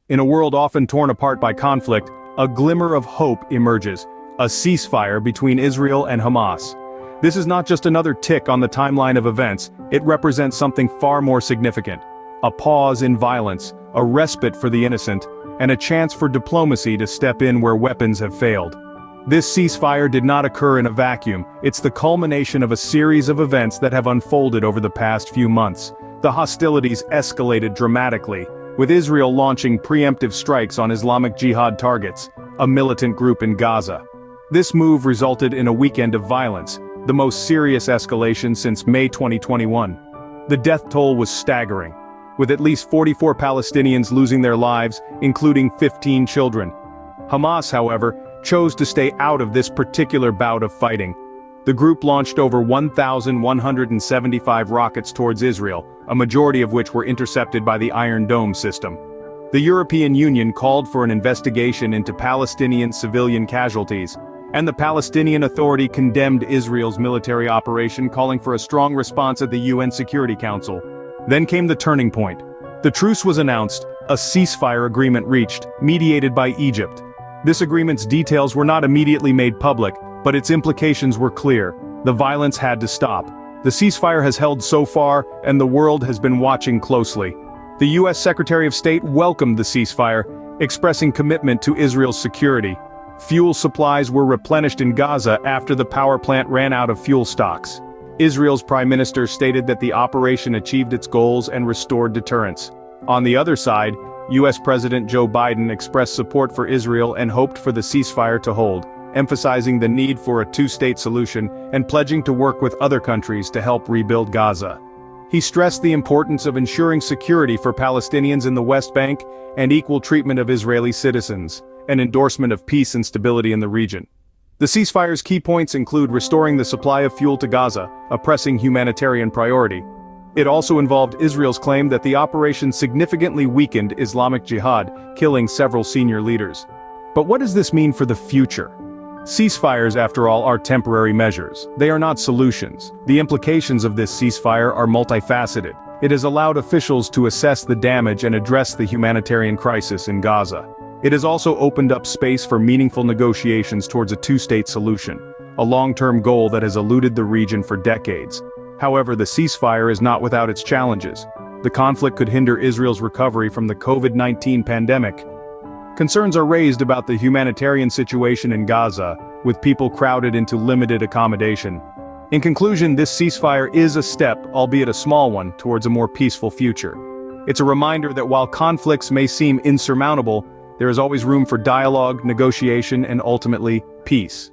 In a world often torn apart by conflict, a glimmer of hope emerges, a ceasefire between Israel and Hamas. This is not just another tick on the timeline of events, it represents something far more significant. A pause in violence, a respite for the innocent, and a chance for diplomacy to step in where weapons have failed. This ceasefire did not occur in a vacuum, it's the culmination of a series of events that have unfolded over the past few months. The hostilities escalated dramatically, with Israel launching preemptive strikes on Islamic Jihad targets, a militant group in Gaza. This move resulted in a weekend of violence, the most serious escalation since May 2021. The death toll was staggering, with at least 44 Palestinians losing their lives, including 15 children. Hamas, however, chose to stay out of this particular bout of fighting. The group launched over 1,175 rockets towards Israel, a majority of which were intercepted by the Iron Dome system. The European Union called for an investigation into Palestinian civilian casualties, and the Palestinian Authority condemned Israel's military operation, calling for a strong response at the UN Security Council. Then came the turning point. The truce was announced, a ceasefire agreement reached, mediated by Egypt. This agreement's details were not immediately made public, but its implications were clear. The violence had to stop. The ceasefire has held so far, and the world has been watching closely. The U.S. Secretary of State welcomed the ceasefire, expressing commitment to Israel's security. Fuel supplies were replenished in Gaza after the power plant ran out of fuel stocks. Israel's Prime Minister stated that the operation achieved its goals and restored deterrence. On the other side, U.S. President Joe Biden expressed support for Israel and hoped for the ceasefire to hold, emphasizing the need for a two-state solution and pledging to work with other countries to help rebuild Gaza. He stressed the importance of ensuring security for Palestinians in the West Bank and equal treatment of Israeli citizens, an endorsement of peace and stability in the region. The ceasefire's key points include restoring the supply of fuel to Gaza, a pressing humanitarian priority. It also involved Israel's claim that the operation significantly weakened Islamic Jihad, killing several senior leaders. But what does this mean for the future? Ceasefires, after all, are temporary measures. They are not solutions. The implications of this ceasefire are multifaceted. It has allowed officials to assess the damage and address the humanitarian crisis in Gaza. It has also opened up space for meaningful negotiations towards a two-state solution, a long-term goal that has eluded the region for decades. However, the ceasefire is not without its challenges. The conflict could hinder Israel's recovery from the COVID-19 pandemic. Concerns are raised about the humanitarian situation in Gaza, with people crowded into limited accommodation. In conclusion, this ceasefire is a step, albeit a small one, towards a more peaceful future. It's a reminder that while conflicts may seem insurmountable, there is always room for dialogue, negotiation, and ultimately, peace.